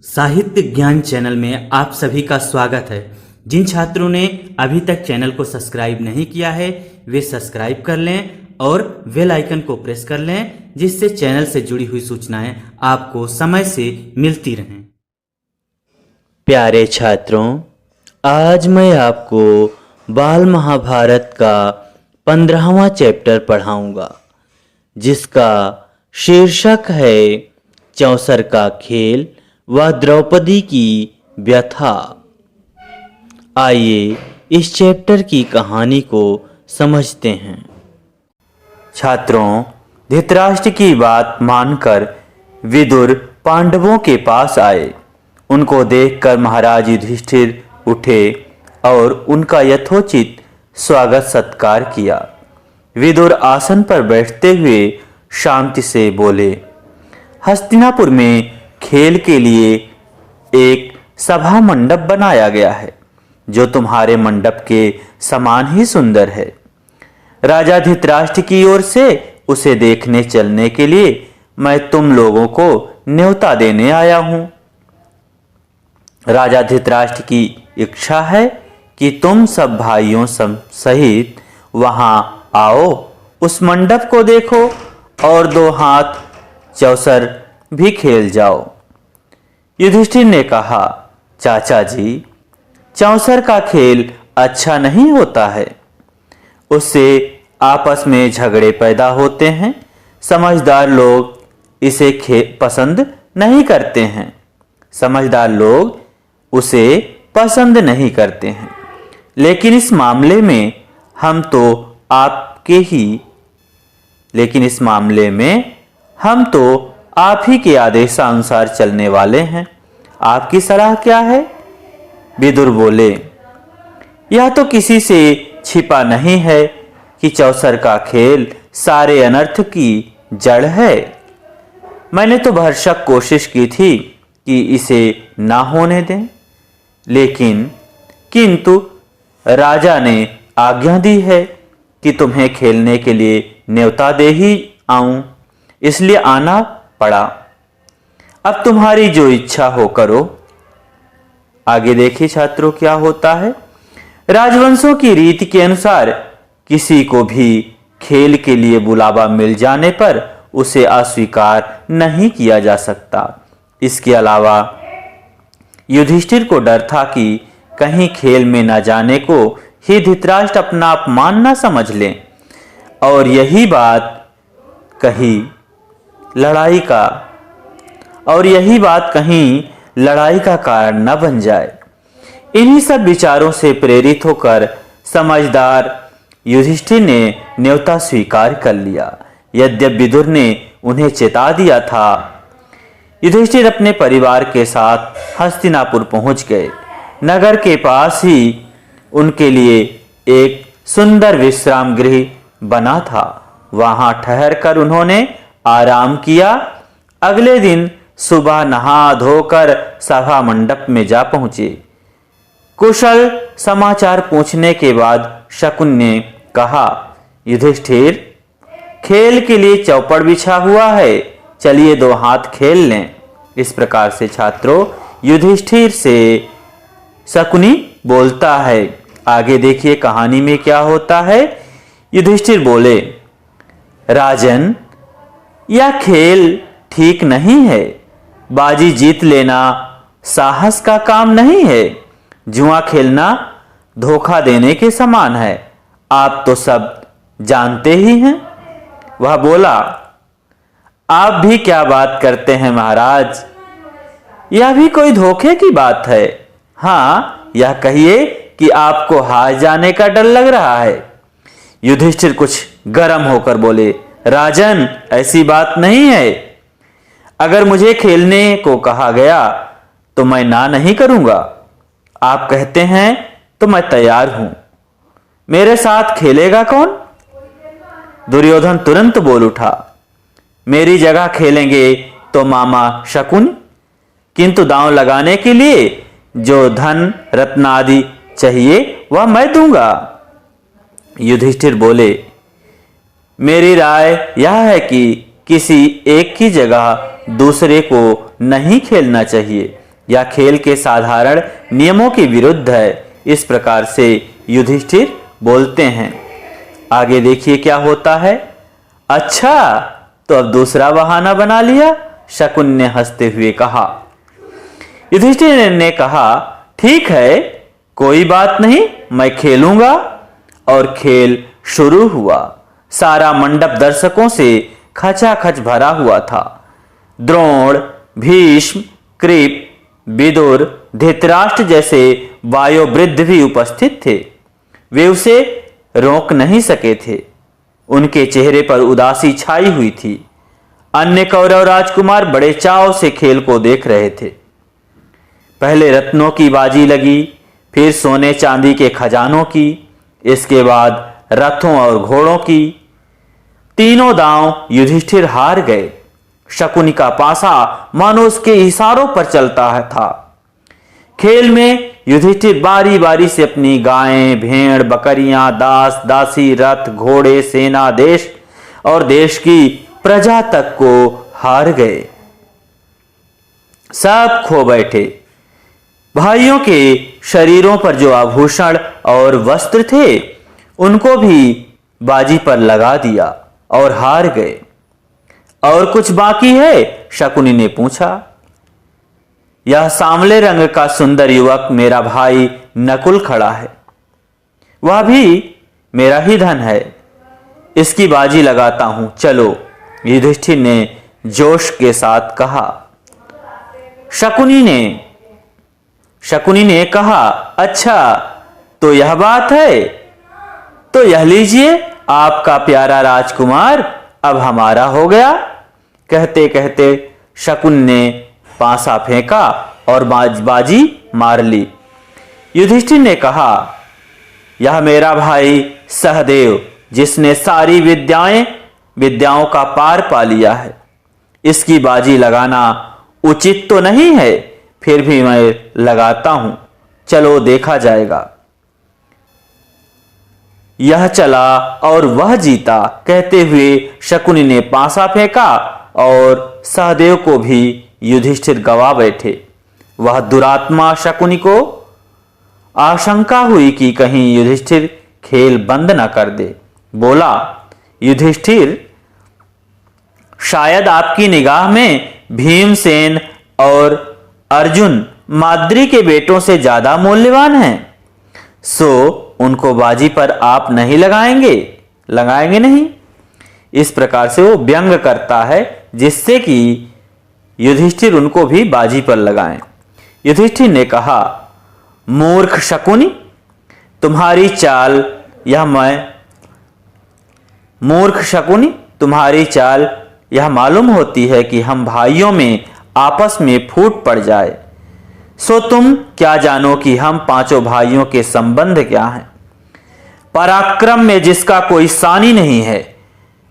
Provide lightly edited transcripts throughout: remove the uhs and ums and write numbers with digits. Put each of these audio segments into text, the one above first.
साहित्य ज्ञान चैनल में आप सभी का स्वागत है। जिन छात्रों ने अभी तक चैनल को सब्सक्राइब नहीं किया है वे सब्सक्राइब कर लें और बेल आइकन को प्रेस कर लें, जिससे चैनल से जुड़ी हुई सूचनाएं आपको समय से मिलती रहें। प्यारे छात्रों, आज मैं आपको बाल महाभारत का 15वां चैप्टर पढ़ाऊंगा, जिसका शीर्षक है चौसर का खेल व द्रौपदी की व्यथा। आइए इस चैप्टर की कहानी को समझते हैं। छात्रों, धृतराष्ट्र की बात मानकर विदुर पांडवों के पास आए। उनको देखकर महाराज युधिष्ठिर उठे और उनका यथोचित स्वागत सत्कार किया। विदुर आसन पर बैठते हुए शांति से बोले, हस्तिनापुर में खेल के लिए एक सभा मंडप बनाया गया है, जो तुम्हारे मंडप के समान ही सुंदर है। राजा धृतराष्ट्र की ओर से उसे देखने चलने के लिए मैं तुम लोगों को न्योता देने आया हूं। राजा धृतराष्ट्र की इच्छा है कि तुम सब भाइयों सहित वहां आओ, उस मंडप को देखो और 2 हाथ चौसर भी खेल जाओ। युधिष्ठिर ने कहा, चाचा जी, चौसर का खेल अच्छा नहीं होता है, उससे आपस में झगड़े पैदा होते हैं। समझदार लोग इसे पसंद नहीं करते हैं। समझदार लोग उसे पसंद नहीं करते हैं, लेकिन इस मामले में हम तो आप ही के आदेशानुसार चलने वाले हैं। आपकी सलाह क्या है? विदुर बोले, यह तो किसी से छिपा नहीं है कि चौसर का खेल सारे अनर्थ की जड़ है। मैंने तो भरसक कोशिश की थी कि इसे ना होने दें, किंतु राजा ने आज्ञा दी है कि तुम्हें खेलने के लिए न्योता दे ही आऊं, इसलिए आना पड़ा। अब तुम्हारी जो इच्छा हो करो। आगे देखिए छात्रों क्या होता है। राजवंशों की रीति के अनुसार किसी को भी खेल के लिए बुलावा मिल जाने पर उसे अस्वीकार नहीं किया जा सकता। इसके अलावा युधिष्ठिर को डर था कि कहीं खेल में न जाने को ही धृतराष्ट्र अपना अपमान न समझ ले और यही बात कहीं लड़ाई का कारण न बन जाए। इन्हीं सब विचारों से प्रेरित होकर समझदार युधिष्ठिर ने न्योता स्वीकार कर लिया। यद्यपि विदुर ने उन्हें चेता दिया था। युधिष्ठिर अपने परिवार के साथ हस्तिनापुर पहुंच गए। नगर के पास ही उनके लिए एक सुंदर विश्राम गृह बना था। वहां ठहरकर उन्होंने आराम किया। अगले दिन सुबह नहा धोकर सभा मंडप में जा पहुंचे। कुशल समाचार पूछने के बाद शकुन ने कहा, युधिष्ठिर, खेल के लिए चौपड़ बिछा हुआ है, चलिए 2 हाथ खेल लें। इस प्रकार से छात्रों युधिष्ठिर से शकुनी बोलता है। आगे देखिए कहानी में क्या होता है। युधिष्ठिर बोले, राजन, यह खेल ठीक नहीं है। बाजी जीत लेना साहस का काम नहीं है। जुआ खेलना धोखा देने के समान है। आप तो सब जानते ही हैं। वह बोला, आप भी क्या बात करते हैं महाराज, यह भी कोई धोखे की बात है। हाँ, यह कहिए कि आपको हार जाने का डर लग रहा है। युधिष्ठिर कुछ गर्म होकर बोले, राजन, ऐसी बात नहीं है। अगर मुझे खेलने को कहा गया तो मैं ना नहीं करूंगा। आप कहते हैं तो मैं तैयार हूं। मेरे साथ खेलेगा कौन? दुर्योधन तुरंत बोल उठा, मेरी जगह खेलेंगे तो मामा शकुन, किंतु दांव लगाने के लिए जो धन रत्न आदि चाहिए वह मैं दूंगा। युधिष्ठिर बोले, मेरी राय यह है कि किसी एक की जगह दूसरे को नहीं खेलना चाहिए। या खेल के साधारण नियमों के विरुद्ध है। इस प्रकार से युधिष्ठिर बोलते हैं। आगे देखिए क्या होता है। अच्छा, तो अब दूसरा बहाना बना लिया, शकुन ने हंसते हुए कहा। युधिष्ठिर ने कहा, ठीक है, कोई बात नहीं, मैं खेलूंगा। और खेल शुरू हुआ। सारा मंडप दर्शकों से खचाखच भरा हुआ था। द्रोण, भीष्म, कृप, विदुर, धृतराष्ट्र जैसे वायोवृद्ध भी उपस्थित थे। वे उसे रोक नहीं सके थे। उनके चेहरे पर उदासी छाई हुई थी। अन्य कौरव राजकुमार बड़े चाव से खेल को देख रहे थे। पहले रत्नों की बाजी लगी, फिर सोने चांदी के खजानों की, इसके बाद रथों और घोड़ों की। तीनों दांव युधिष्ठिर हार गए। शकुनी का पासा मानो उसके इशारों पर चलता था। खेल में युधिष्ठिर बारी बारी से अपनी गायें, भेड़, बकरियां, दास, दासी, रथ, घोड़े, सेना, देश और देश की प्रजा तक को हार गए। सब खो बैठे। भाइयों के शरीरों पर जो आभूषण और वस्त्र थे उनको भी बाजी पर लगा दिया और हार गए। और कुछ बाकी है? शकुनी ने पूछा। यह सांवले रंग का सुंदर युवक मेरा भाई नकुल खड़ा है। वह भी मेरा ही धन है। इसकी बाजी लगाता हूं, चलो, युधिष्ठिर ने जोश के साथ कहा। शकुनी ने कहा, अच्छा, तो यह बात है, तो यह लीजिए, आपका प्यारा राजकुमार अब हमारा हो गया। कहते कहते शकुन ने पासा फेंका और बाजी मार ली। युधिष्ठिर ने कहा, यह मेरा भाई सहदेव, जिसने सारी विद्याओं का पार पा लिया है। इसकी बाजी लगाना उचित तो नहीं है, फिर भी मैं लगाता हूं, चलो देखा जाएगा। यह चला और वह जीता। कहते हुए शकुनी ने पासा फेंका और सहदेव को भी युधिष्ठिर गवा बैठे। वह दुरात्मा शकुनी को आशंका हुई कि कहीं युधिष्ठिर खेल बंद न कर दे। बोला, युधिष्ठिर, शायद आपकी निगाह में भीमसेन और अर्जुन माद्री के बेटों से ज्यादा मूल्यवान हैं, सो उनको बाजी पर आप नहीं लगाएंगे नहीं। इस प्रकार से वो व्यंग करता है, जिससे कि युधिष्ठिर उनको भी बाजी पर लगाएं। युधिष्ठिर ने कहा, मूर्ख शकुनी, तुम्हारी चाल यह मालूम होती है कि हम भाइयों में आपस में फूट पड़ जाए। सो तुम क्या जानो कि हम पांचों भाइयों के संबंध क्या हैं। पराक्रम में जिसका कोई सानी नहीं है,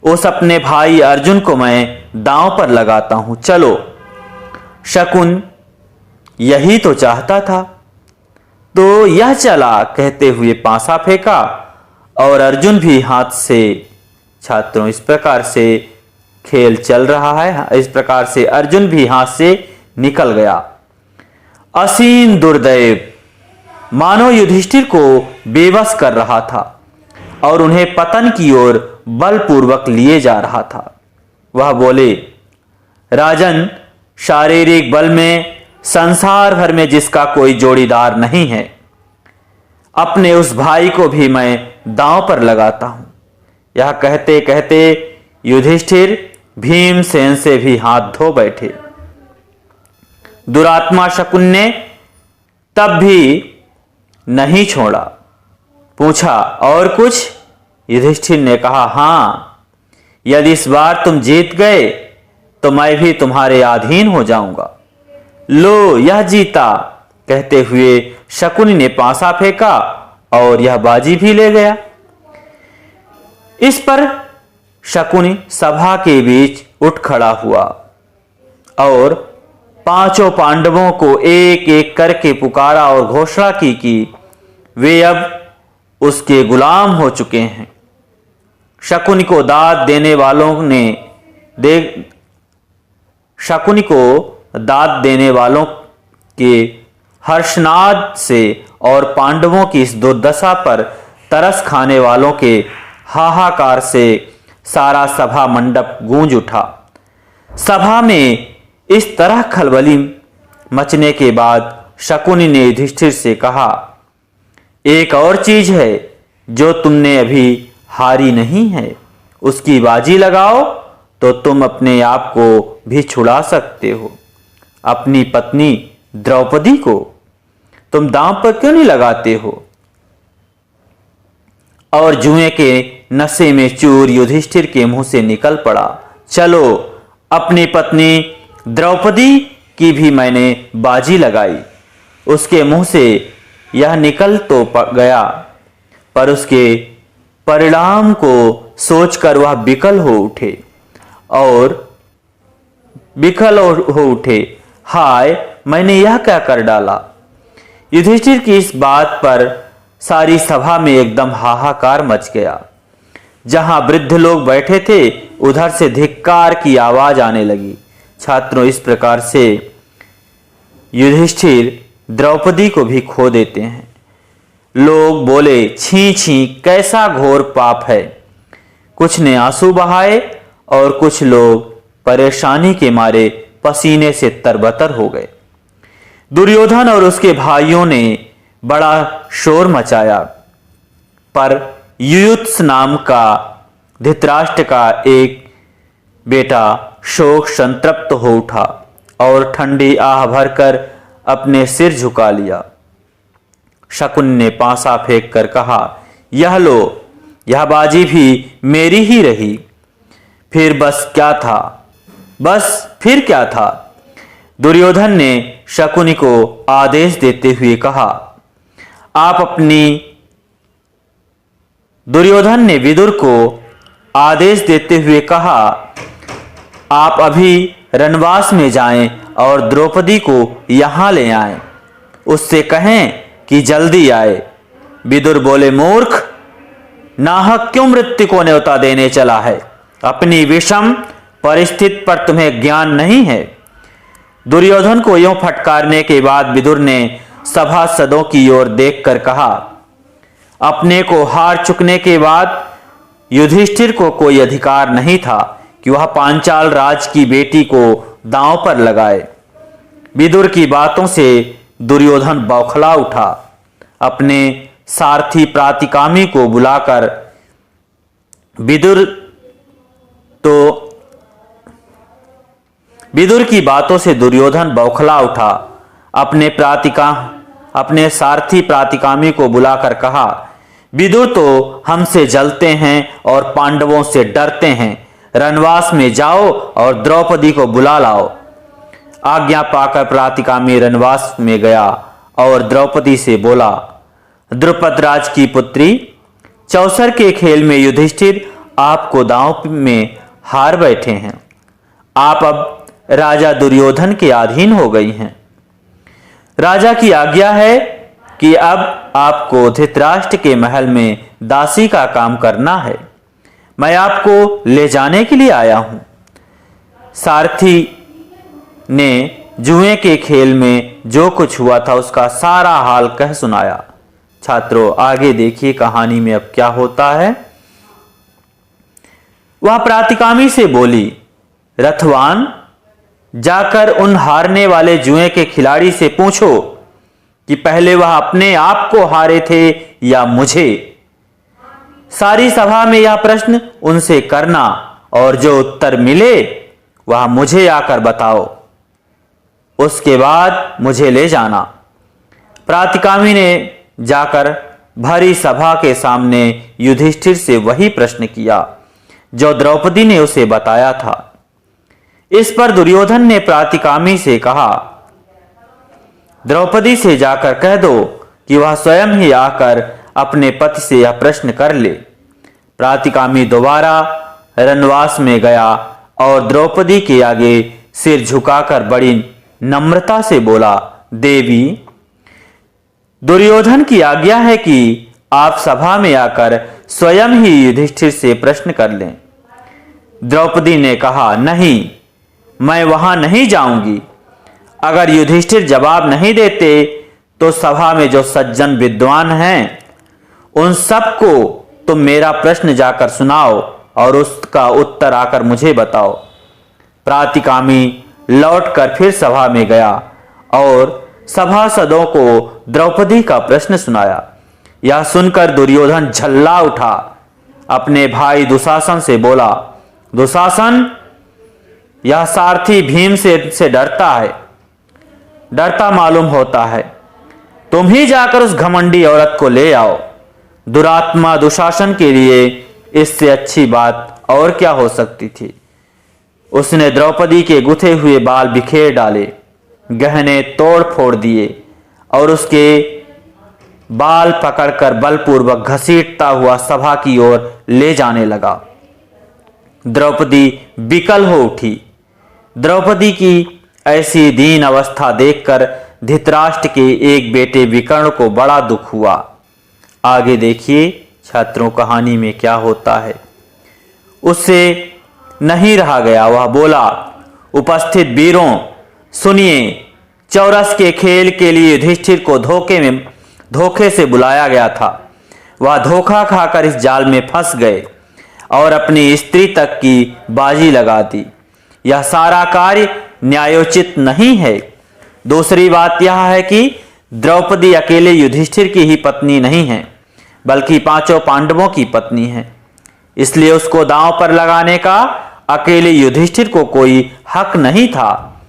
उस अपने भाई अर्जुन को मैं दांव पर लगाता हूं, चलो। शकुन यही तो चाहता था, तो यह चला। कहते हुए पासा फेंका और अर्जुन भी हाथ से। छात्रों, इस प्रकार से खेल चल रहा है। इस प्रकार से अर्जुन भी हाथ से निकल गया। असीम दुर्दैव मानो युधिष्ठिर को बेबस कर रहा था और उन्हें पतन की ओर बलपूर्वक लिए जा रहा था। वह बोले, राजन, शारीरिक बल में संसार भर में जिसका कोई जोड़ीदार नहीं है, अपने उस भाई को भी मैं दांव पर लगाता हूं। यह कहते कहते युधिष्ठिर भीमसेन से भी हाथ धो बैठे। दुरात्मा शकुन ने तब भी नहीं छोड़ा। पूछा, और कुछ? युधिष्ठिर ने कहा, हां, यदि इस बार तुम जीत गए तो मैं भी तुम्हारे अधीन हो जाऊंगा। लो, यह जीता। कहते हुए शकुनी ने पासा फेंका और यह बाजी भी ले गया। इस पर शकुनी सभा के बीच उठ खड़ा हुआ और पांचों पांडवों को एक एक करके पुकारा और घोषणा की कि वे अब उसके गुलाम हो चुके हैं। शकुनी को दाद देने वालों के हर्षनाद से और पांडवों की इस दुर्दशा पर तरस खाने वालों के हाहाकार से सारा सभा मंडप गूंज उठा। सभा में इस तरह खलबली मचने के बाद शकुनि ने युधिष्ठिर से कहा, एक और चीज है जो तुमने अभी हारी नहीं है, उसकी बाजी लगाओ तो तुम अपने आप को भी छुड़ा सकते हो। अपनी पत्नी द्रौपदी को तुम दांव पर क्यों नहीं लगाते हो? और जुए के नशे में चूर युधिष्ठिर के मुंह से निकल पड़ा, चलो अपनी पत्नी द्रौपदी की भी मैंने बाजी लगाई। उसके मुंह से यह निकल तो गया, पर उसके परिणाम को सोचकर वह विकल हो उठे। हाय, मैंने यह क्या कर डाला। युधिष्ठिर की इस बात पर सारी सभा में एकदम हाहाकार मच गया। जहां वृद्ध लोग बैठे थे उधर से धिक्कार की आवाज आने लगी। छात्रों, इस प्रकार से युधिष्ठिर द्रौपदी को भी खो देते हैं। लोग बोले, छी छी, कैसा घोर पाप है। कुछ ने आंसू बहाए और कुछ लोग परेशानी के मारे पसीने से तरबतर हो गए। दुर्योधन और उसके भाइयों ने बड़ा शोर मचाया, पर युयुत्स नाम का धृतराष्ट्र का एक बेटा शोक संतप्त हो उठा और ठंडी आह भरकर अपने सिर झुका लिया। शकुनि ने पासा फेंक कर कहा, यह लो, यह बाजी भी मेरी ही रही। फिर फिर क्या था? दुर्योधन ने शकुनि को आदेश देते हुए कहा, दुर्योधन ने विदुर को आदेश देते हुए कहा, आप अभी रणवास में जाएं और द्रौपदी को यहां ले आएं। उससे कहें कि जल्दी आए। विदुर बोले, मूर्ख, नाहक क्यों मृत्यु को न्योता देने चला है? अपनी विषम परिस्थिति पर तुम्हें ज्ञान नहीं है। दुर्योधन को यूं फटकारने के बाद विदुर ने सभासदों की ओर देखकर कहा, अपने को हार चुकने के बाद युधिष्ठिर को कोई अधिकार नहीं था कि वह पांचाल राज की बेटी को दांव पर लगाए। विदुर की बातों से दुर्योधन बौखला उठा। अपने सारथी प्रातिकामी को बुलाकर विदुर की बातों से दुर्योधन बौखला उठा। अपने सारथी प्रातिकामी को बुलाकर कहा, विदुर तो हमसे जलते हैं और पांडवों से डरते हैं। रणवास में जाओ और द्रौपदी को बुला लाओ। आज्ञा पाकर प्रातिकामी रणवास में गया और द्रौपदी से बोला, द्रुपद राज की पुत्री, चौसर के खेल में युधिष्ठिर आपको दांव में हार बैठे हैं। आप अब राजा दुर्योधन के अधीन हो गई हैं। राजा की आज्ञा है कि अब आपको धृतराष्ट्र के महल में दासी का काम करना है। मैं आपको ले जाने के लिए आया हूं। सारथी ने जुए के खेल में जो कुछ हुआ था उसका सारा हाल कह सुनाया। छात्रों, आगे देखिए कहानी में अब क्या होता है। वह प्रातिकामी से बोली, रथवान, जाकर उन हारने वाले जुए के खिलाड़ी से पूछो कि पहले वह अपने आप को हारे थे या मुझे। सारी सभा में यह प्रश्न उनसे करना और जो उत्तर मिले वह मुझे आकर बताओ। उसके बाद मुझे ले जाना। प्रातिकामी ने जाकर भरी सभा के सामने युधिष्ठिर से वही प्रश्न किया जो द्रौपदी ने उसे बताया था। इस पर दुर्योधन ने प्रातिकामी से कहा, द्रौपदी से जाकर कह दो कि वह स्वयं ही आकर अपने पति से यह प्रश्न कर ले। प्रातिकामी दोबारा रणवास में गया और द्रौपदी के आगे सिर झुकाकर बड़ी नम्रता से बोला, देवी, दुर्योधन की आज्ञा है कि आप सभा में आकर स्वयं ही युधिष्ठिर से प्रश्न कर लें। द्रौपदी ने कहा, नहीं, मैं वहां नहीं जाऊंगी। अगर युधिष्ठिर जवाब नहीं देते तो सभा में जो सज्जन विद्वान हैं उन सबको तुम मेरा प्रश्न जाकर सुनाओ और उसका उत्तर आकर मुझे बताओ। प्रातिकामी लौटकर फिर सभा में गया और सभासदों को द्रौपदी का प्रश्न सुनाया। यह सुनकर दुर्योधन झल्ला उठा, अपने भाई दुशासन से बोला, दुशासन, यह सारथी भीमसेन से डरता मालूम होता है। तुम ही जाकर उस घमंडी औरत को ले आओ। दुरात्मा दुशासन के लिए इससे अच्छी बात और क्या हो सकती थी। उसने द्रौपदी के गुथे हुए बाल बिखेर डाले, गहने तोड़ फोड़ दिए और उसके बाल पकड़कर बलपूर्वक घसीटता हुआ सभा की ओर ले जाने लगा। द्रौपदी विकल हो उठी। द्रौपदी की ऐसी दीन अवस्था देखकर धृतराष्ट्र के एक बेटे विकर्ण को बड़ा दुख हुआ। आगे देखिए छात्रों कहानी में क्या होता है। उससे नहीं रहा गया, वह बोला, उपस्थित वीरों सुनिए, चौरस के खेल के लिए युधिष्ठिर को धोखे से बुलाया गया था। वह धोखा खाकर इस जाल में फंस गए और अपनी स्त्री तक की बाजी लगा दी। यह सारा कार्य न्यायोचित नहीं है। दूसरी बात यह है कि द्रौपदी अकेले युधिष्ठिर की ही पत्नी नहीं है, बल्कि पांचों पांडवों की पत्नी है। इसलिए उसको दांव पर लगाने का अकेले युधिष्ठिर को कोई हक नहीं था।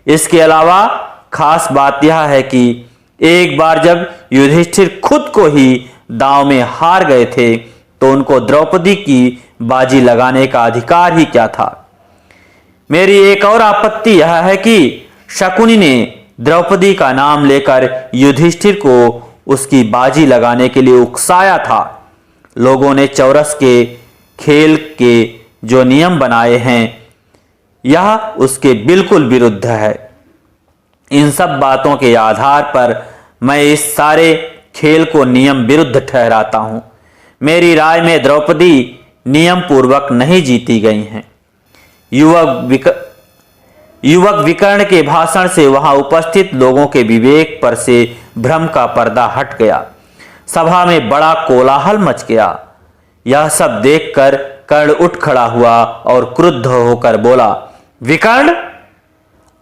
इसके अलावा खास बात यह है कि एक बार जब युधिष्ठिर खुद को ही दांव में हार गए थे तो उनको द्रौपदी की बाजी लगाने का अधिकार ही क्या था। मेरी एक और आपत्ति यह है कि शकुनी ने द्रौपदी का नाम लेकर युधिष्ठिर को उसकी बाजी लगाने के लिए उकसाया था। लोगों ने चौरस के खेल के जो नियम बनाए हैं यह उसके बिल्कुल विरुद्ध है। इन सब बातों के आधार पर मैं इस सारे खेल को नियम विरुद्ध ठहराता हूं। मेरी राय में द्रौपदी नियम पूर्वक नहीं जीती गई हैं। युवक विकर्ण के भाषण से वहां उपस्थित लोगों के विवेक पर से भ्रम का पर्दा हट गया। सभा में बड़ा कोलाहल मच गया। यह सब देखकर कर्ण उठ खड़ा हुआ और क्रुद्ध होकर बोला, विकर्ण,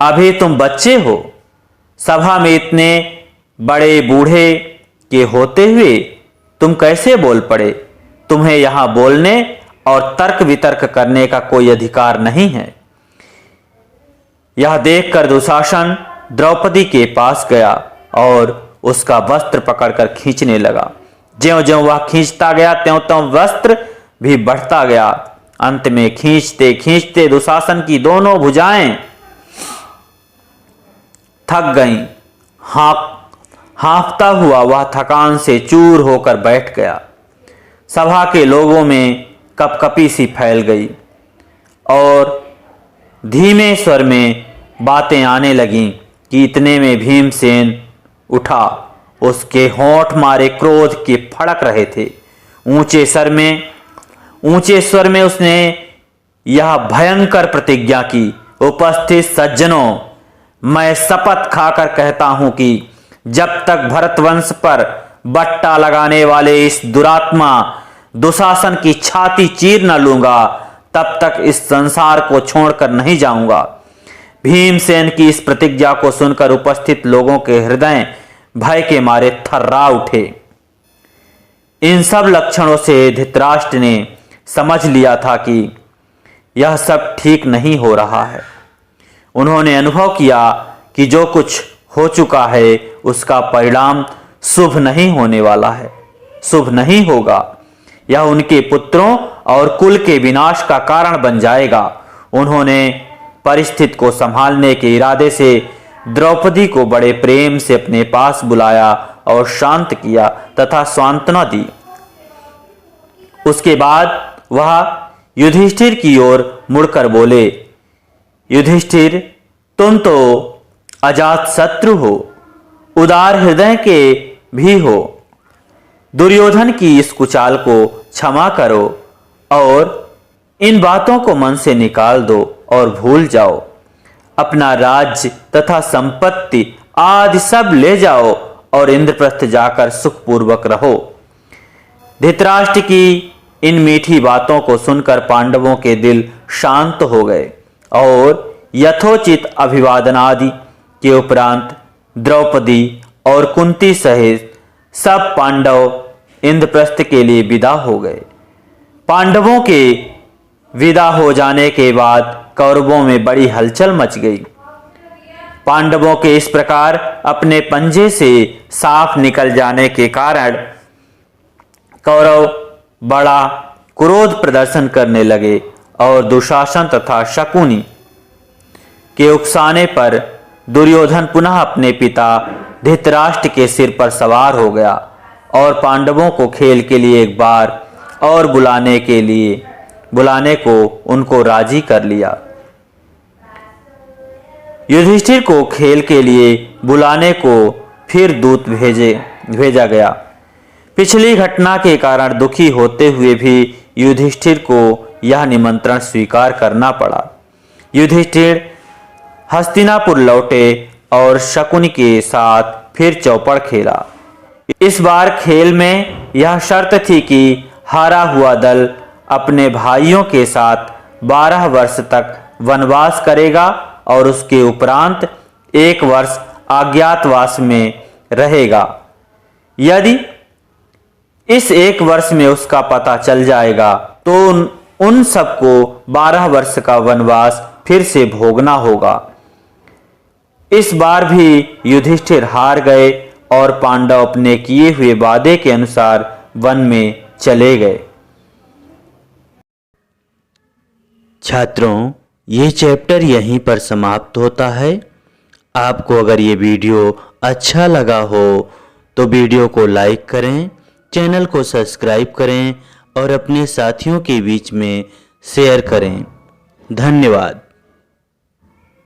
अभी तुम बच्चे हो। सभा में इतने बड़े बूढ़े के होते हुए तुम कैसे बोल पड़े। तुम्हें यहां बोलने और तर्क वितर्क करने का कोई अधिकार नहीं है। यह देखकर दुशासन द्रौपदी के पास गया और उसका वस्त्र पकड़कर खींचने लगा। ज्यों-ज्यों वह खींचता गया त्यों-त्यों वस्त्र भी बढ़ता गया। अंत में खींचते खींचते दुशासन की दोनों भुजाएं थक गईं। हाँफता हुआ वह थकान से चूर होकर बैठ गया। सभा के लोगों में कपकपी सी फैल गई और धीमे स्वर में बातें आने लगीं कि इतने में भीमसेन उठा। उसके होंठ मारे क्रोध के फड़क रहे थे। ऊंचे स्वर में उसने यह भयंकर प्रतिज्ञा की, उपस्थित सज्जनों, मैं शपथ खाकर कहता हूं कि जब तक भरतवंश पर बट्टा लगाने वाले इस दुरात्मा दुशासन की छाती चीर न लूंगा तब तक इस संसार को छोड़कर नहीं जाऊंगा। भीमसेन की इस प्रतिज्ञा को सुनकर उपस्थित लोगों के हृदय भय के मारे थर्रा उठे। इन सब लक्षणों से धृतराष्ट्र ने समझ लिया था कि यह सब ठीक नहीं हो रहा है। उन्होंने अनुभव किया कि जो कुछ हो चुका है उसका परिणाम शुभ नहीं होने वाला है, शुभ नहीं होगा। यह उनके पुत्रों और कुल के विनाश का कारण बन जाएगा। उन्होंने परिस्थिति को संभालने के इरादे से द्रौपदी को बड़े प्रेम से अपने पास बुलाया और शांत किया तथा सांत्वना दी। उसके बाद वह युधिष्ठिर की ओर मुड़कर बोले, युधिष्ठिर, तुम तो अजात शत्रु हो, उदार हृदय के भी हो। दुर्योधन की इस कुचाल को क्षमा करो और इन बातों को मन से निकाल दो और भूल जाओ। अपना राज्य तथा संपत्ति आदि सब ले जाओ और इंद्रप्रस्थ जाकर सुखपूर्वक रहो। धृतराष्ट्र की इन मीठी बातों को सुनकर पांडवों के दिल शांत हो गए और यथोचित अभिवादन आदि के उपरांत द्रौपदी और कुंती सहित सब पांडव इंद्रप्रस्थ के लिए विदा हो गए। पांडवों के विदा हो जाने के बाद कौरवों में बड़ी हलचल मच गई। पांडवों के इस प्रकार अपने पंजे से साफ निकल जाने के कारण कौरव बड़ा क्रोध प्रदर्शन करने लगे और दुशासन तथा शकुनी के उकसाने पर दुर्योधन पुनः अपने पिता धृतराष्ट्र के सिर पर सवार हो गया और पांडवों को खेल के लिए एक बार और बुलाने को उनको राजी कर लिया। युधिष्ठिर को खेल के लिए बुलाने को फिर दूत भेजा गया। पिछली घटना के कारण दुखी होते हुए भी युधिष्ठिर को यह निमंत्रण स्वीकार करना पड़ा। युधिष्ठिर हस्तिनापुर लौटे और शकुनी के साथ फिर चौपड़ खेला। इस बार खेल में यह शर्त थी कि हारा हुआ दल अपने भाइयों के साथ 12 वर्ष तक वनवास करेगा और उसके उपरांत 1 वर्ष अज्ञातवास में रहेगा। यदि इस 1 वर्ष में उसका पता चल जाएगा तो उन सबको 12 वर्ष का वनवास फिर से भोगना होगा। इस बार भी युधिष्ठिर हार गए और पांडव अपने किए हुए वादे के अनुसार वन में चले गए। छात्रों, ये चैप्टर यहीं पर समाप्त होता है। आपको अगर ये वीडियो अच्छा लगा हो तो वीडियो को लाइक करें, चैनल को सब्सक्राइब करें और अपने साथियों के बीच में शेयर करें। धन्यवाद।